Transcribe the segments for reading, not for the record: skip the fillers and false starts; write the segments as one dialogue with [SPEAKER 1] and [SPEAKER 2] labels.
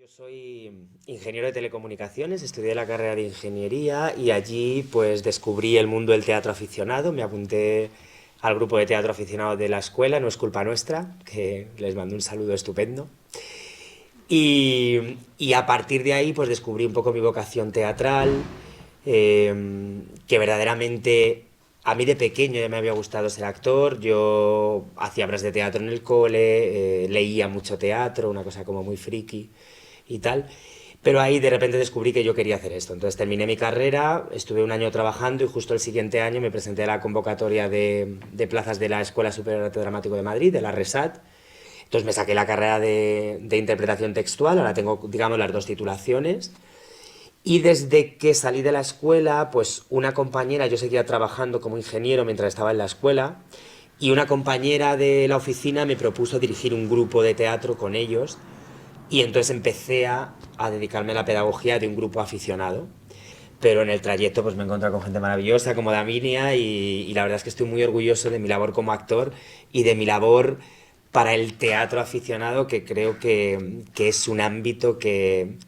[SPEAKER 1] Yo soy ingeniero de telecomunicaciones, estudié la carrera de ingeniería y allí pues descubrí el mundo del teatro aficionado, me apunté al grupo de teatro aficionado de la escuela, No es culpa nuestra, que les mando un saludo estupendo. Y a partir de ahí pues descubrí un poco mi vocación teatral, que verdaderamente a mí de pequeño ya me había gustado ser actor, yo hacía obras de teatro en el cole, leía mucho teatro, una cosa como muy friki y tal. Pero ahí de repente descubrí que yo quería hacer esto. Entonces terminé mi carrera, estuve un año trabajando y justo el siguiente año me presenté a la convocatoria de plazas de la Escuela Superior de Arte Dramático de Madrid, de la RESAT. Entonces me saqué la carrera de interpretación textual, ahora tengo, digamos, las dos titulaciones. Y desde que salí de la escuela, pues una compañera, yo seguía trabajando como ingeniero mientras estaba en la escuela, y una compañera de la oficina me propuso dirigir un grupo de teatro con ellos, y entonces empecé a dedicarme a la pedagogía de un grupo aficionado. Pero en el trayecto pues me he encontrado con gente maravillosa como Daminia y la verdad es que estoy muy orgulloso de mi labor como actor y de mi labor para el teatro aficionado, que creo que es un ámbito que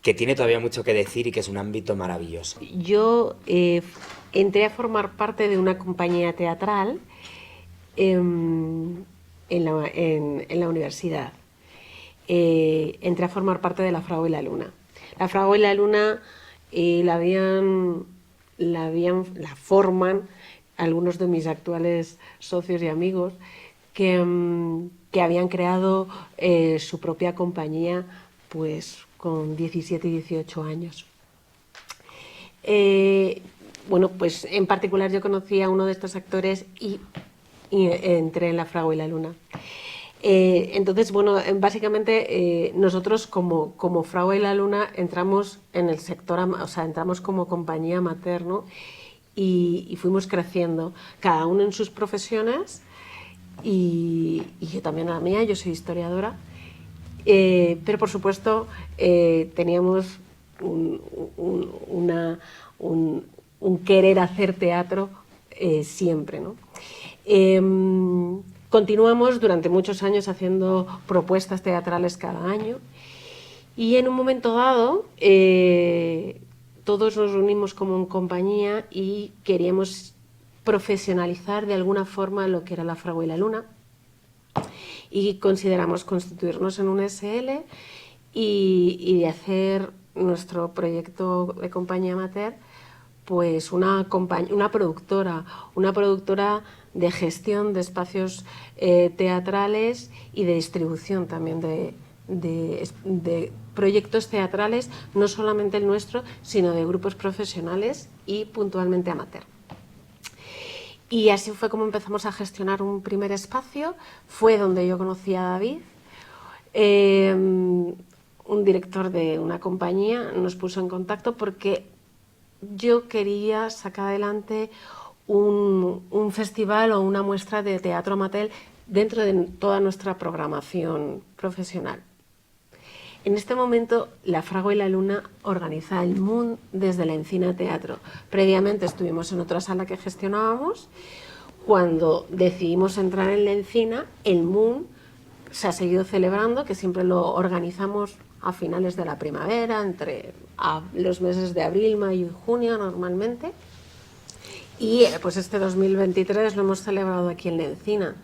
[SPEAKER 1] tiene todavía mucho que decir y que es un ámbito maravilloso.
[SPEAKER 2] Yo entré a formar parte de una compañía teatral en la universidad. Entré a formar parte de La Fragua y la Luna. La Fragua y la Luna la forman algunos de mis actuales socios y amigos que habían creado su propia compañía pues con 17 y 18 años. Eh, bueno, pues en particular yo conocí a uno de estos actores y entré en La Fragua y la Luna. Entonces, bueno, básicamente nosotros como Fragua y la Luna entramos en el sector, o sea, entramos como compañía amateur, ¿no? Y fuimos creciendo, cada uno en sus profesiones y yo también la mía, yo soy historiadora. Pero por supuesto teníamos un, una, un querer hacer teatro siempre, ¿no? Eh, Continuamos durante muchos años haciendo propuestas teatrales cada año y en un momento dado todos nos reunimos como en compañía y queríamos profesionalizar de alguna forma lo que era La Fragua y la Luna y consideramos constituirnos en un SL y de hacer nuestro proyecto de compañía amateur pues una productora de gestión de espacios teatrales y de distribución también de proyectos teatrales, no solamente el nuestro, sino de grupos profesionales y puntualmente amateur. Y así fue como empezamos a gestionar un primer espacio, fue donde yo conocí a David, un director de una compañía nos puso en contacto porque yo quería sacar adelante un festival o una muestra de teatro amateur dentro de toda nuestra programación profesional. En este momento, La Fragua y la Luna organiza el Moon desde la Encina Teatro. Previamente estuvimos en otra sala que gestionábamos. Cuando decidimos entrar en la Encina, el Moon se ha seguido celebrando, que siempre lo organizamos a finales de la primavera, entre los meses de abril, mayo y junio normalmente. Y pues este 2023 lo hemos celebrado aquí en la Encina.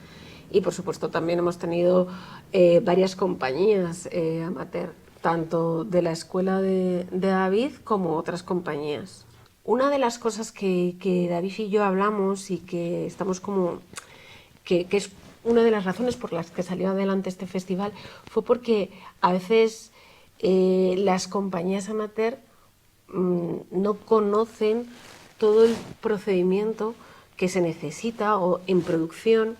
[SPEAKER 2] Y por supuesto también hemos tenido varias compañías amateur, tanto de la escuela de David como otras compañías. Una de las cosas que David y yo hablamos y que estamos como... que es una de las razones por las que salió adelante este festival fue porque a veces las compañías amateur no conocen todo el procedimiento que se necesita o en producción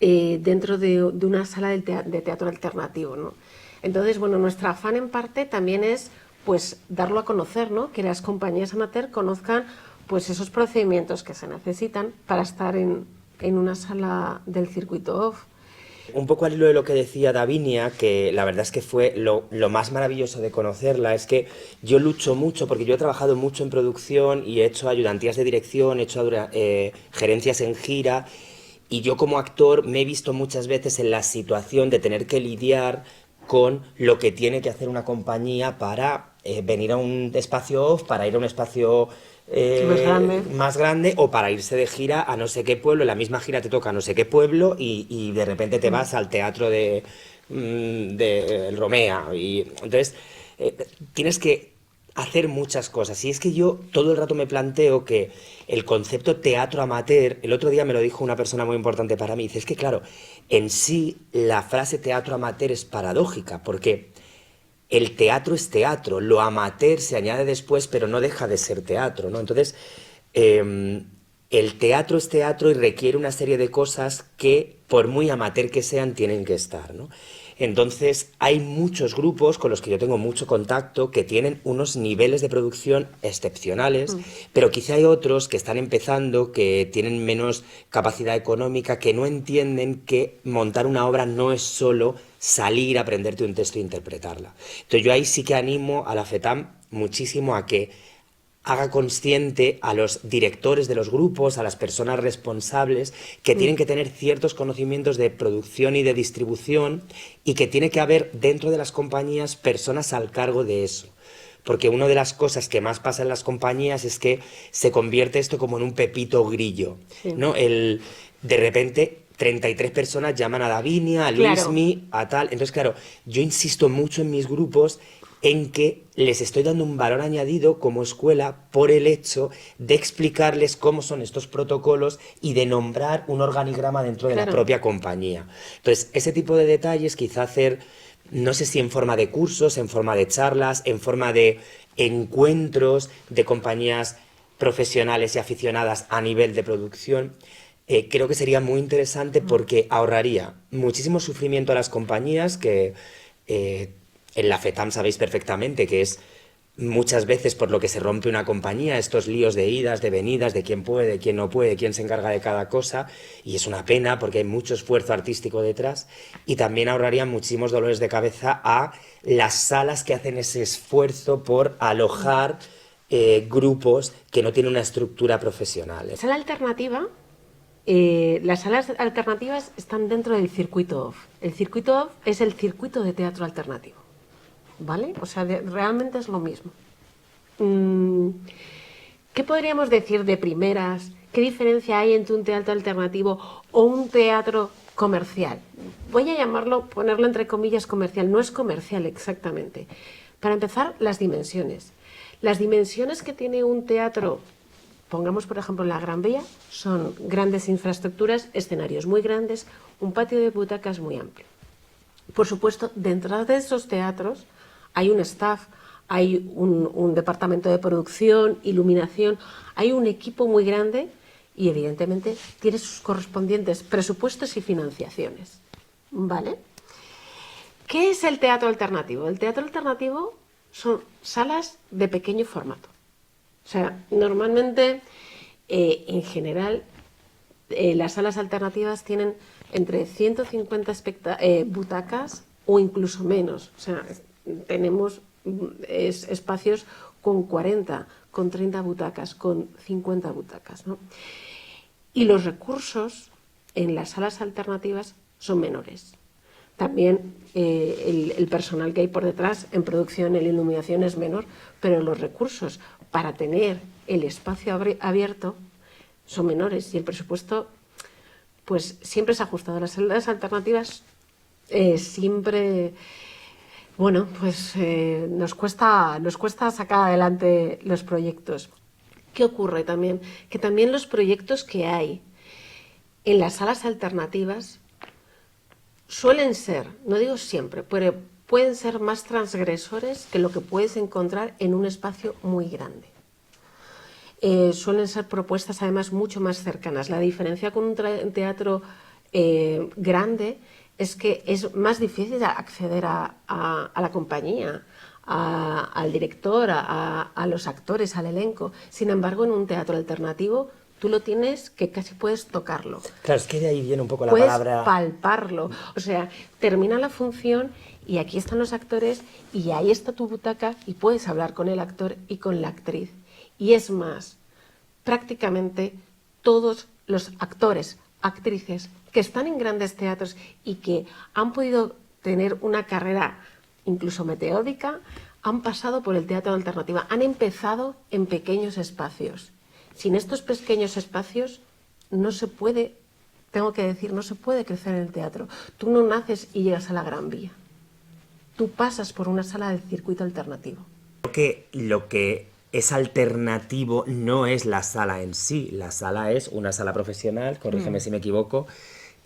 [SPEAKER 2] dentro de una sala de teatro alternativo, ¿no? Entonces, bueno, nuestro afán en parte también es pues darlo a conocer, ¿no? Que las compañías amateur conozcan pues esos procedimientos que se necesitan para estar en una sala del circuito off.
[SPEAKER 1] Un poco al hilo de lo que decía Davinia, que la verdad es que fue lo más maravilloso de conocerla, es que yo lucho mucho, porque yo he trabajado mucho en producción y he hecho ayudantías de dirección, he hecho gerencias en gira, y yo como actor me he visto muchas veces en la situación de tener que lidiar con lo que tiene que hacer una compañía para venir a un espacio off, para ir a un espacio
[SPEAKER 2] Más grande.
[SPEAKER 1] más grande o para irse de gira a no sé qué pueblo. La misma gira te toca a no sé qué pueblo y de repente te vas al teatro de el Romea. Y entonces eh, tienes que hacer muchas cosas. Y es que yo todo el rato me planteo que el concepto teatro amateur, el otro día me lo dijo una persona muy importante para mí, dice, es que claro, en sí la frase teatro amateur es paradójica, porque el teatro es teatro, lo amateur se añade después, pero no deja de ser teatro, ¿no? Entonces, el teatro es teatro y requiere una serie de cosas que, por muy amateur que sean, tienen que estar, ¿no? Entonces, hay muchos grupos con los que yo tengo mucho contacto que tienen unos niveles de producción excepcionales, pero quizá hay otros que están empezando, que tienen menos capacidad económica, que no entienden que montar una obra no es solo salir, aprenderte un texto e interpretarla. Entonces, yo ahí sí que animo a la FETAM muchísimo a que haga consciente a los directores de los grupos, a las personas responsables, que tienen que tener ciertos conocimientos de producción y de distribución y que tiene que haber dentro de las compañías personas al cargo de eso. Porque una de las cosas que más pasa en las compañías es que se convierte esto como en un pepito grillo,
[SPEAKER 2] Sí.
[SPEAKER 1] ¿no? De repente 33 personas llaman a Davinia, a
[SPEAKER 2] Claro.
[SPEAKER 1] Luismi, a tal. Entonces, claro, yo insisto mucho en mis grupos en que les estoy dando un valor añadido como escuela por el hecho de explicarles cómo son estos protocolos y de nombrar un organigrama dentro de la
[SPEAKER 2] Claro.
[SPEAKER 1] propia compañía. Entonces, ese tipo de detalles quizá hacer, no sé si en forma de cursos, en forma de charlas, en forma de encuentros de compañías profesionales y aficionadas a nivel de producción, creo que sería muy interesante porque ahorraría muchísimo sufrimiento a las compañías que eh, en la FETAM sabéis perfectamente que es muchas veces por lo que se rompe una compañía, estos líos de idas, de venidas, de quién puede, quién no puede, quién se encarga de cada cosa, y es una pena porque hay mucho esfuerzo artístico detrás, y también ahorraría muchísimos dolores de cabeza a las salas que hacen ese esfuerzo por alojar grupos que no tienen una estructura profesional.
[SPEAKER 2] Sala alternativa, las salas alternativas están dentro del circuito off. El circuito off es el circuito de teatro alternativo, ¿vale? O sea, realmente es lo mismo. ¿Qué podríamos decir de primeras? ¿Qué diferencia hay entre un teatro alternativo o un teatro comercial? Voy a llamarlo, ponerlo entre comillas comercial, no es comercial exactamente. Para empezar, las dimensiones. Las dimensiones que tiene un teatro, pongamos por ejemplo la Gran Vía, son grandes infraestructuras, escenarios muy grandes, un patio de butacas muy amplio. Por supuesto, dentro de esos teatros hay un staff, hay un departamento de producción, iluminación, hay un equipo muy grande y evidentemente tiene sus correspondientes presupuestos y financiaciones. ¿Vale? ¿Qué es el teatro alternativo? El teatro alternativo son salas de pequeño formato. O sea, normalmente, en general, las salas alternativas tienen entre 150 butacas o incluso menos. O sea, tenemos espacios con 40, con 30 butacas, con 50 butacas, ¿no? Y los recursos en las salas alternativas son menores. También el personal que hay por detrás en producción, en iluminación es menor, pero los recursos para tener el espacio abierto son menores y el presupuesto pues siempre se ha ajustado. Las salas alternativas siempre, bueno, pues nos cuesta sacar adelante los proyectos. ¿Qué ocurre también? Que también los proyectos que hay en las salas alternativas suelen ser, no digo siempre, pero pueden ser más transgresores que lo que puedes encontrar en un espacio muy grande. Suelen ser propuestas además mucho más cercanas. La diferencia con un teatro grande es que es más difícil acceder a la compañía, al director, a los actores, al elenco. Sin embargo, en un teatro alternativo tú lo tienes que casi puedes tocarlo.
[SPEAKER 1] Claro, es que de ahí viene un poco la
[SPEAKER 2] Puedes
[SPEAKER 1] palabra...
[SPEAKER 2] palparlo. O sea, termina la función y aquí están los actores y ahí está tu butaca y puedes hablar con el actor y con la actriz. Y es más, prácticamente todos los actores, actrices que están en grandes teatros y que han podido tener una carrera incluso meteódica, han pasado por el teatro de alternativa, han empezado en pequeños espacios. Sin estos pequeños espacios no se puede, tengo que decir, no se puede crecer en el teatro. Tú no naces y llegas a la Gran Vía. Tú pasas por una sala del circuito alternativo.
[SPEAKER 1] Creo que lo que es alternativo no es la sala en sí. La sala es una sala profesional, corrígeme si me equivoco,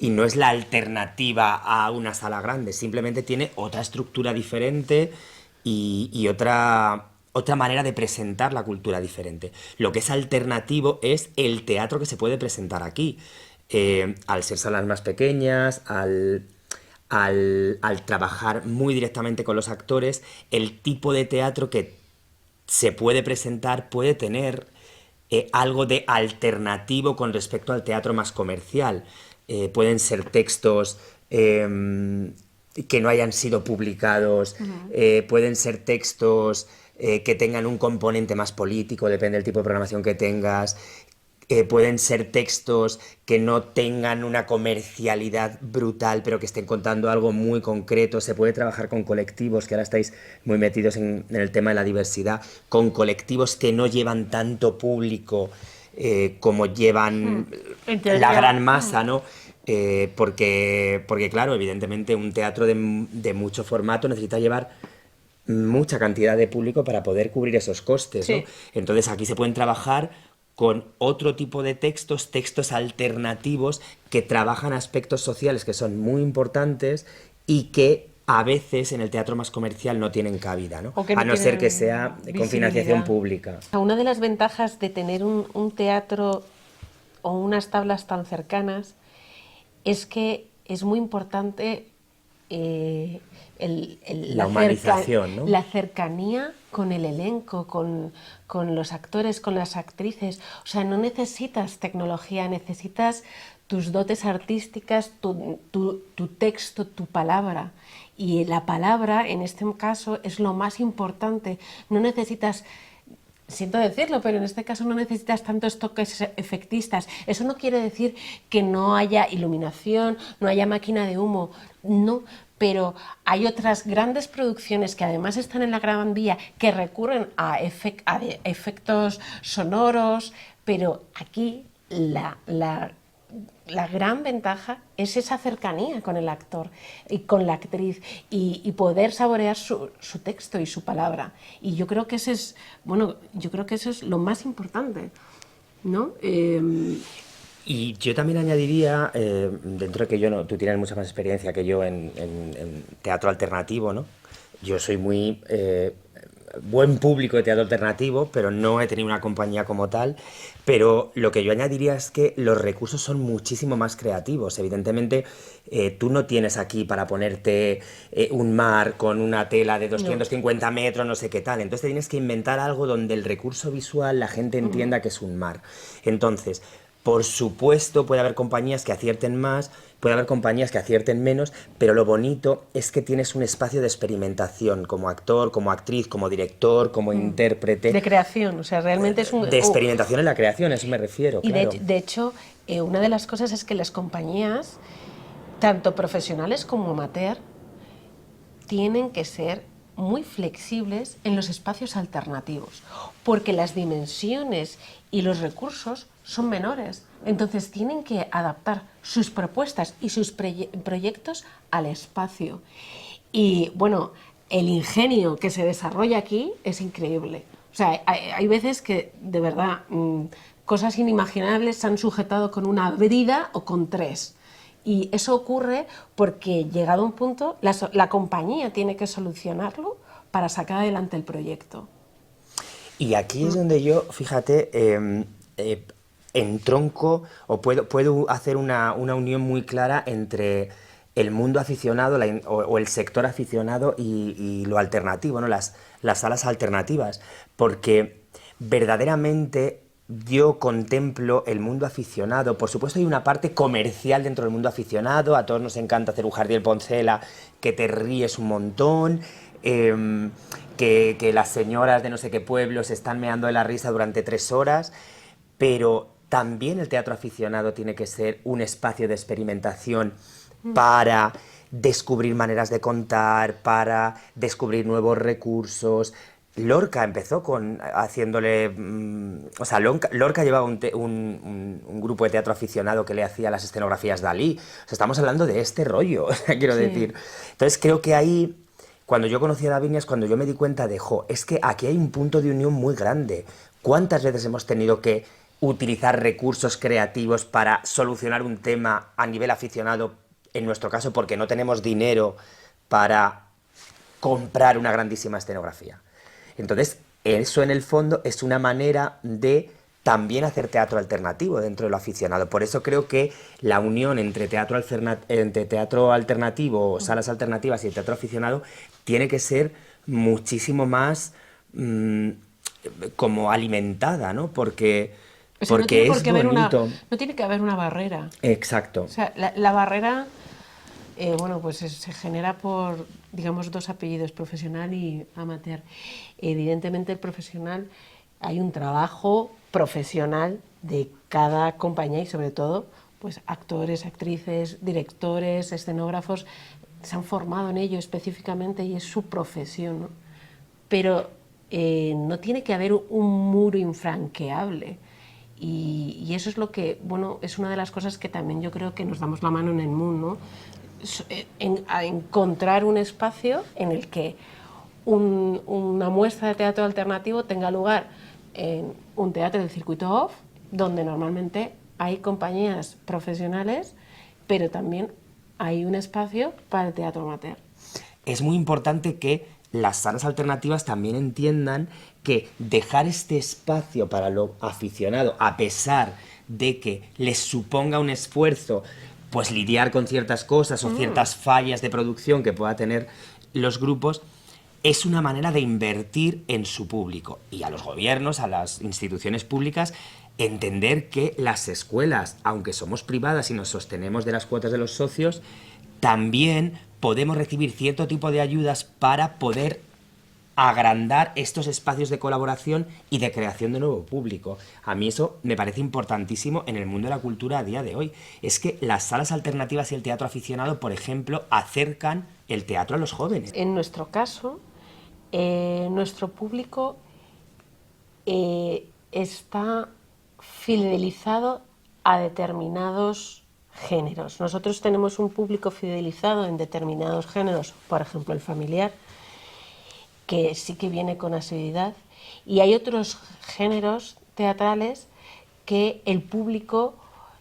[SPEAKER 1] y no es la alternativa a una sala grande. Simplemente tiene otra estructura diferente y otra manera de presentar la cultura diferente. Lo que es alternativo es el teatro que se puede presentar aquí. Al ser salas más pequeñas, al trabajar muy directamente con los actores, el tipo de teatro que se puede presentar puede tener algo de alternativo con respecto al teatro más comercial. Pueden ser textos que no hayan sido publicados, pueden ser textos que tengan un componente más político, depende del tipo de programación que tengas. Pueden ser textos que no tengan una comercialidad brutal, pero que estén contando algo muy concreto. Se puede trabajar con colectivos, que ahora estáis muy metidos en el tema de la diversidad, con colectivos que no llevan tanto público como llevan la gran masa, ¿no? Porque, claro, evidentemente un teatro de mucho formato necesita llevar mucha cantidad de público para poder cubrir esos costes, ¿no?
[SPEAKER 2] Sí.
[SPEAKER 1] Entonces aquí se pueden trabajar con otro tipo de textos, textos alternativos que trabajan aspectos sociales que son muy importantes y que a veces en el teatro más comercial no tienen cabida, ¿no?
[SPEAKER 2] Que no
[SPEAKER 1] a no ser que
[SPEAKER 2] tienen
[SPEAKER 1] sea con
[SPEAKER 2] visibilidad.
[SPEAKER 1] financiación pública.
[SPEAKER 2] Una de las ventajas de tener un teatro o unas tablas tan cercanas es que es muy importante
[SPEAKER 1] La humanización, ¿no?
[SPEAKER 2] la cercanía con el elenco, con los actores, con las actrices. O sea, no necesitas tecnología, necesitas tus dotes artísticas, tu texto, tu palabra. Y la palabra, en este caso, es lo más importante. No necesitas... Siento decirlo, pero en este caso no necesitas tantos toques efectistas. Eso no quiere decir que no haya iluminación, no haya máquina de humo, no, pero hay otras grandes producciones que además están en la Gran Vía que recurren a efectos sonoros, pero aquí la gran ventaja es esa cercanía con el actor y con la actriz y poder saborear su texto y su palabra. Y yo creo que ese es, yo creo que eso es lo más importante, ¿no?
[SPEAKER 1] Y yo también añadiría, dentro de que tú tienes mucha más experiencia que yo en teatro alternativo, ¿no? Yo soy muy buen público de teatro alternativo, pero no he tenido una compañía como tal. Pero lo que yo añadiría es que los recursos son muchísimo más creativos. Evidentemente, tú no tienes aquí para ponerte un mar con una tela de 250 metros, no sé qué tal. Entonces te tienes que inventar algo donde el recurso visual la gente entienda que es un mar. Entonces, por supuesto, puede haber compañías que acierten más, puede haber compañías que acierten menos, pero lo bonito es que tienes un espacio de experimentación como actor, como actriz, como director, como intérprete.
[SPEAKER 2] De creación, o sea, realmente es un...
[SPEAKER 1] De experimentación en la creación, a eso me refiero,
[SPEAKER 2] Y
[SPEAKER 1] claro.
[SPEAKER 2] de hecho, una de las cosas es que las compañías, tanto profesionales como amateur, tienen que ser muy flexibles en los espacios alternativos, porque las dimensiones y los recursos son menores. Entonces tienen que adaptar sus propuestas y sus proyectos al espacio. Y bueno, el ingenio que se desarrolla aquí es increíble. O sea, hay veces que, de verdad, cosas inimaginables se han sujetado con una brida o con tres. Y eso ocurre porque, llegado a un punto, la compañía tiene que solucionarlo para sacar adelante el proyecto.
[SPEAKER 1] Y aquí es donde yo, fíjate, entronco o puedo hacer una unión muy clara entre el mundo aficionado o el sector aficionado y lo alternativo, ¿no? Las salas alternativas, porque verdaderamente yo contemplo el mundo aficionado. Por supuesto hay una parte comercial dentro del mundo aficionado, a todos nos encanta hacer un Jardiel Poncela que te ríes un montón, que las señoras de no sé qué pueblo se están meando de la risa durante 3 horas, pero también el teatro aficionado tiene que ser un espacio de experimentación para descubrir maneras de contar, para descubrir nuevos recursos. Lorca empezó haciéndole... o sea, Lorca llevaba un grupo de teatro aficionado que le hacía las escenografías Dalí. O sea, estamos hablando de este rollo, quiero decir. Entonces creo que ahí, cuando yo conocí a Davinia, es cuando yo me di cuenta de, es que aquí hay un punto de unión muy grande. ¿Cuántas veces hemos tenido que utilizar recursos creativos para solucionar un tema a nivel aficionado, en nuestro caso porque no tenemos dinero para comprar una grandísima escenografía? Entonces, eso en el fondo es una manera de también hacer teatro alternativo dentro de lo aficionado. Por eso creo que la unión entre teatro alternativo, salas alternativas y el teatro aficionado tiene que ser muchísimo más como alimentada, ¿no? Porque
[SPEAKER 2] no tiene por
[SPEAKER 1] es
[SPEAKER 2] qué haber
[SPEAKER 1] bonito.
[SPEAKER 2] no tiene que haber una barrera.
[SPEAKER 1] Exacto.
[SPEAKER 2] O sea, la barrera, bueno, pues se genera por, digamos, dos apellidos, profesional y amateur. Evidentemente el profesional, hay un trabajo profesional de cada compañía y sobre todo, pues actores, actrices, directores, escenógrafos, se han formado en ello específicamente y es su profesión, ¿no? Pero no tiene que haber un muro infranqueable. Y eso es lo que, bueno, es una de las cosas que también yo creo que nos damos la mano en el mundo, ¿no? A encontrar un espacio en el que una muestra de teatro alternativo tenga lugar en un teatro del circuito off, donde normalmente hay compañías profesionales, pero también hay un espacio para el teatro amateur.
[SPEAKER 1] Es muy importante que las salas alternativas también entiendan que dejar este espacio para lo aficionado, a pesar de que les suponga un esfuerzo, pues lidiar con ciertas cosas o ciertas fallas de producción que pueda tener los grupos, es una manera de invertir en su público. Y a los gobiernos, a las instituciones públicas, entender que las escuelas, aunque somos privadas y nos sostenemos de las cuotas de los socios, también podemos recibir cierto tipo de ayudas para poder agrandar estos espacios de colaboración y de creación de nuevo público. A mí eso me parece importantísimo en el mundo de la cultura a día de hoy. Es que las salas alternativas y el teatro aficionado, por ejemplo, acercan el teatro a los jóvenes.
[SPEAKER 2] En nuestro caso, nuestro público está fidelizado a determinados géneros. Nosotros tenemos un público fidelizado en determinados géneros, por ejemplo el familiar, que sí que viene con asiduidad, y hay otros géneros teatrales que el público,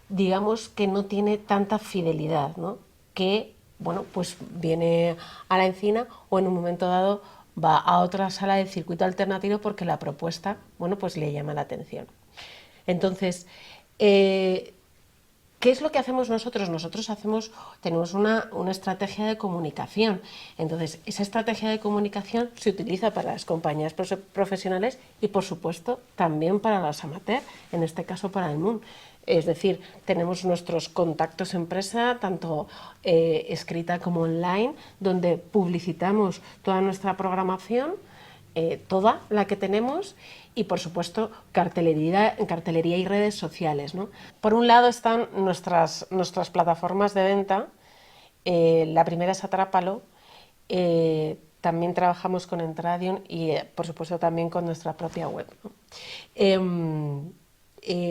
[SPEAKER 2] digamos, que no tiene tanta fidelidad, ¿no? Que, bueno, pues viene a la Encina o en un momento dado va a otra sala del circuito alternativo porque la propuesta, bueno, pues le llama la atención. Entonces, ¿qué es lo que hacemos nosotros? Nosotros tenemos una estrategia de comunicación. Entonces, esa estrategia de comunicación se utiliza para las compañías profesionales y, por supuesto, también para las amateurs, en este caso para el MUN. Es decir, tenemos nuestros contactos empresa, tanto escrita como online, donde publicitamos toda nuestra programación, toda la que tenemos, y por supuesto cartelería y redes sociales, ¿no? Por un lado están nuestras plataformas de venta. La primera es Atrápalo. También trabajamos con Entradium y por supuesto también con nuestra propia web, ¿no?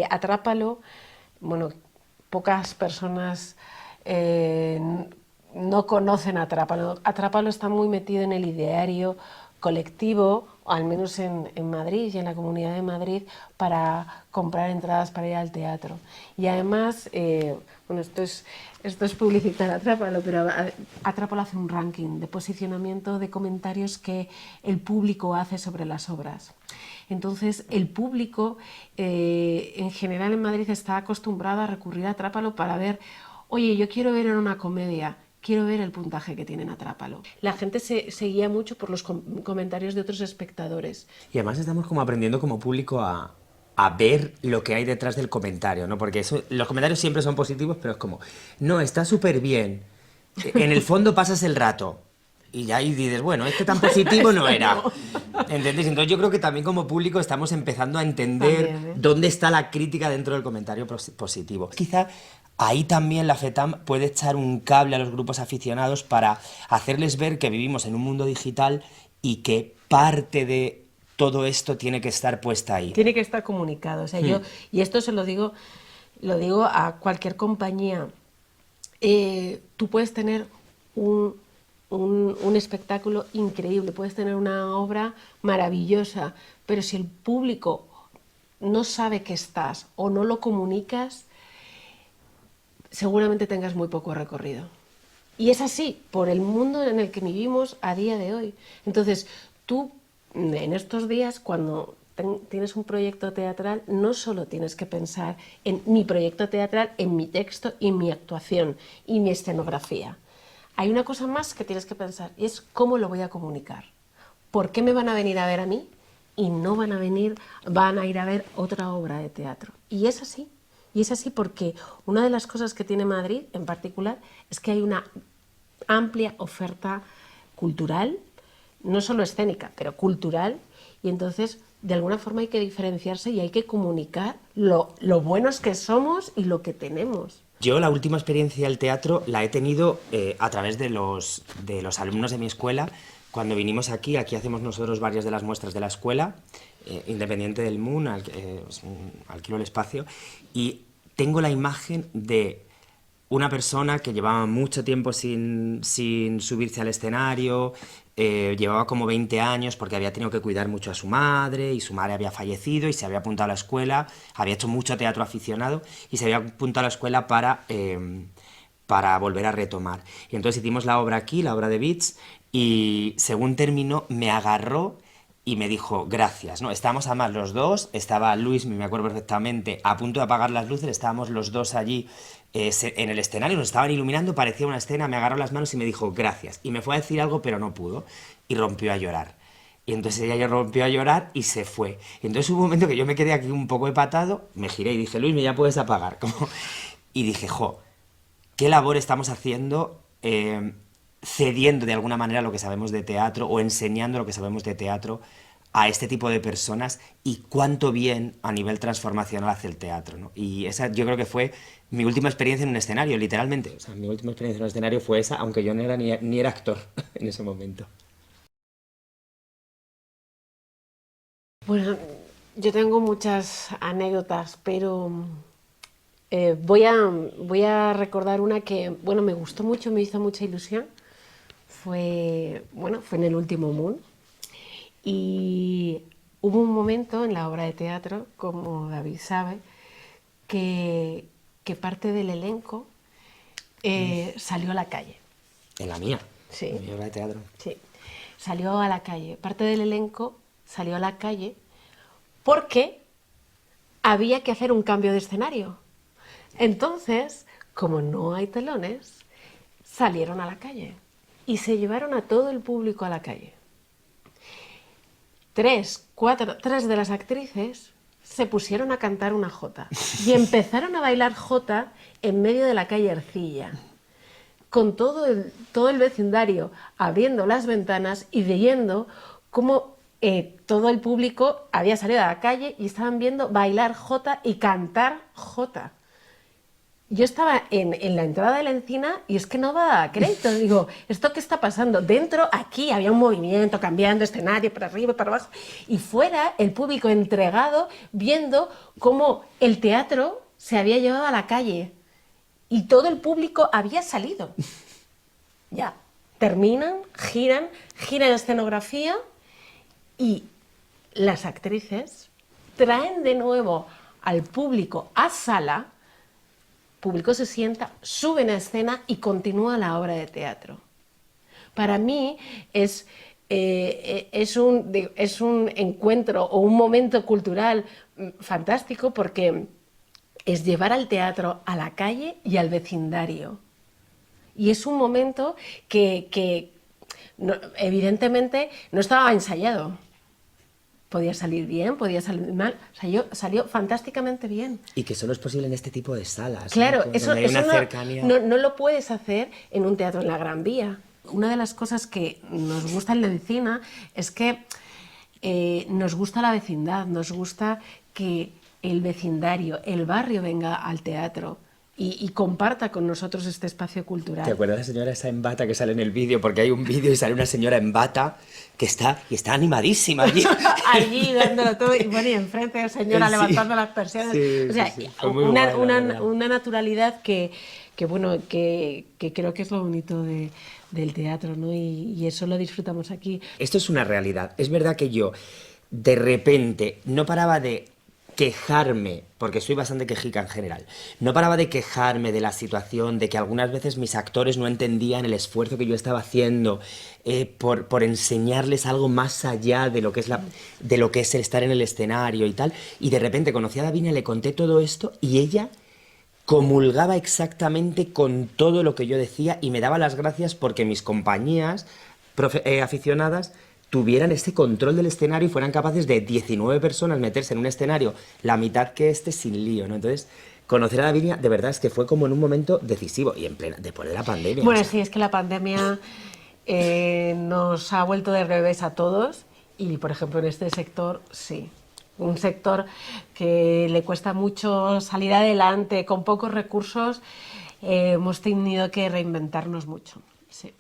[SPEAKER 2] Atrápalo, bueno, pocas personas no conocen Atrápalo. Atrápalo está muy metido en el ideario colectivo, al menos en Madrid y en la Comunidad de Madrid, para comprar entradas para ir al teatro. Y además, bueno, esto es publicitar Atrápalo, pero Atrápalo hace un ranking de posicionamiento de comentarios que el público hace sobre las obras. Entonces, el público, en general en Madrid, está acostumbrado a recurrir a Atrápalo para ver, oye, yo quiero ver en una comedia, quiero ver el puntaje que tienen Atrápalo. La gente se guía mucho por los comentarios de otros espectadores.
[SPEAKER 1] Y además estamos como aprendiendo como público a ver lo que hay detrás del comentario, ¿no? Porque los comentarios siempre son positivos, pero es como, no, está súper bien. En el fondo pasas el rato. Y ya ahí dices, bueno, este tan positivo no era. ¿Entendéis? Entonces yo creo que también como público estamos empezando a entender dónde está la crítica dentro del comentario positivo. Quizá ahí también la FETAM puede echar un cable a los grupos aficionados para hacerles ver que vivimos en un mundo digital y que parte de todo esto tiene que estar puesta ahí.
[SPEAKER 2] Tiene que estar comunicado. O sea, yo, y esto se lo digo a cualquier compañía. Tú puedes tener un espectáculo increíble, puedes tener una obra maravillosa, pero si el público no sabe que estás o no lo comunicas, seguramente tengas muy poco recorrido. Y es así, por el mundo en el que vivimos a día de hoy. Entonces, tú en estos días, cuando tienes un proyecto teatral, no solo tienes que pensar en mi proyecto teatral, en mi texto y mi actuación y mi escenografía. Hay una cosa más que tienes que pensar y es cómo lo voy a comunicar. ¿Por qué me van a venir a ver a mí y no van a ir a ver otra obra de teatro? Y es así. Y es así porque una de las cosas que tiene Madrid en particular es que hay una amplia oferta cultural, no solo escénica, pero cultural, y entonces de alguna forma hay que diferenciarse y hay que comunicar lo buenos que somos y lo que tenemos.
[SPEAKER 1] Yo la última experiencia del teatro la he tenido a través de los alumnos de mi escuela. Cuando vinimos aquí hacemos nosotros varias de las muestras de la escuela, independiente del MUN, alquilo el espacio, y tengo la imagen de una persona que llevaba mucho tiempo sin subirse al escenario, llevaba como 20 años porque había tenido que cuidar mucho a su madre y su madre había fallecido y se había apuntado a la escuela, había hecho mucho teatro aficionado y se había apuntado a la escuela para volver a retomar. Y entonces hicimos la obra aquí, la obra de Beats, y según terminó me agarró y me dijo gracias, ¿no? Estábamos además los dos, estaba Luis, me acuerdo perfectamente, a punto de apagar las luces, estábamos los dos allí en el escenario, nos estaban iluminando, parecía una escena, me agarró las manos y me dijo gracias. Y me fue a decir algo, pero no pudo, y rompió a llorar. Y entonces ella ya rompió a llorar y se fue. Y entonces hubo un momento que yo me quedé aquí un poco empatado, me giré y dije, Luis, ya puedes apagar. Como... Y dije, jo, ¿qué labor estamos haciendo cediendo de alguna manera lo que sabemos de teatro o enseñando lo que sabemos de teatro a este tipo de personas y cuánto bien a nivel transformacional hace el teatro, ¿no? Y esa yo creo que fue mi última experiencia en un escenario, literalmente. O sea, mi última experiencia en un escenario fue esa, aunque yo no era ni era actor en ese momento.
[SPEAKER 2] Bueno, yo tengo muchas anécdotas, pero voy a recordar una que, bueno, me gustó mucho, me hizo mucha ilusión. Fue en el último Moon. Y hubo un momento en la obra de teatro, como David sabe, que parte del elenco salió a la calle.
[SPEAKER 1] En la mía,
[SPEAKER 2] Sí.
[SPEAKER 1] en mi obra de teatro.
[SPEAKER 2] Sí, salió a la calle. Parte del elenco salió a la calle porque había que hacer un cambio de escenario. Entonces, como no hay telones, salieron a la calle y se llevaron a todo el público a la calle. Tres de las actrices se pusieron a cantar una jota y empezaron a bailar jota en medio de la calle Ercilla, con todo el vecindario abriendo las ventanas y viendo cómo todo el público había salido a la calle y estaban viendo bailar jota y cantar jota. Yo estaba en la entrada de la Encina y es que no daba crédito. Digo, ¿esto qué está pasando? Dentro, aquí, había un movimiento cambiando escenario para arriba y para abajo. Y fuera, el público entregado viendo cómo el teatro se había llevado a la calle. Y todo el público había salido. Ya, terminan, giran la escenografía y las actrices traen de nuevo al público a sala. El público se sienta, suben a escena y continúa la obra de teatro. Para mí es un encuentro o un momento cultural fantástico porque es llevar al teatro a la calle y al vecindario. Y es un momento que no, evidentemente no estaba ensayado. Podía salir bien, podía salir mal, salió fantásticamente bien.
[SPEAKER 1] Y que solo es posible en este tipo de salas.
[SPEAKER 2] Claro,
[SPEAKER 1] ¿no?
[SPEAKER 2] eso
[SPEAKER 1] cercanía...
[SPEAKER 2] no lo puedes hacer en un teatro en la Gran Vía. Una de las cosas que nos gusta en la Lecina es que nos gusta la vecindad, nos gusta que el vecindario, el barrio venga al teatro. y comparta con nosotros este espacio cultural.
[SPEAKER 1] ¿Te acuerdas de la señora esa en bata que sale en el vídeo? Porque hay un vídeo y sale una señora en bata que está animadísima allí.
[SPEAKER 2] Allí dándolo todo, y bueno, y enfrente de señora levantando las persianas.
[SPEAKER 1] Sí,
[SPEAKER 2] o sea,
[SPEAKER 1] sí, sí. Fue muy guay, la verdad.
[SPEAKER 2] una naturalidad que bueno, que creo que es lo bonito del teatro, ¿no? Y eso lo disfrutamos aquí.
[SPEAKER 1] Esto es una realidad. Es verdad que yo, de repente, no paraba de quejarme, porque soy bastante quejica en general, no paraba de quejarme de la situación, de que algunas veces mis actores no entendían el esfuerzo que yo estaba haciendo por enseñarles algo más allá de lo que es de lo que es el estar en el escenario y tal. Y de repente conocí a Davinia, le conté todo esto y ella comulgaba exactamente con todo lo que yo decía y me daba las gracias porque mis compañías aficionadas tuvieran ese control del escenario y fueran capaces de 19 personas meterse en un escenario, la mitad que este, sin lío, ¿no? Entonces, conocer a Davinia de verdad es que fue como en un momento decisivo y en plena, después de la pandemia.
[SPEAKER 2] Bueno,
[SPEAKER 1] o sea.
[SPEAKER 2] sí, es que la pandemia nos ha vuelto de revés a todos y, por ejemplo, en este sector, sí. Un sector que le cuesta mucho salir adelante, con pocos recursos, hemos tenido que reinventarnos mucho. Sí.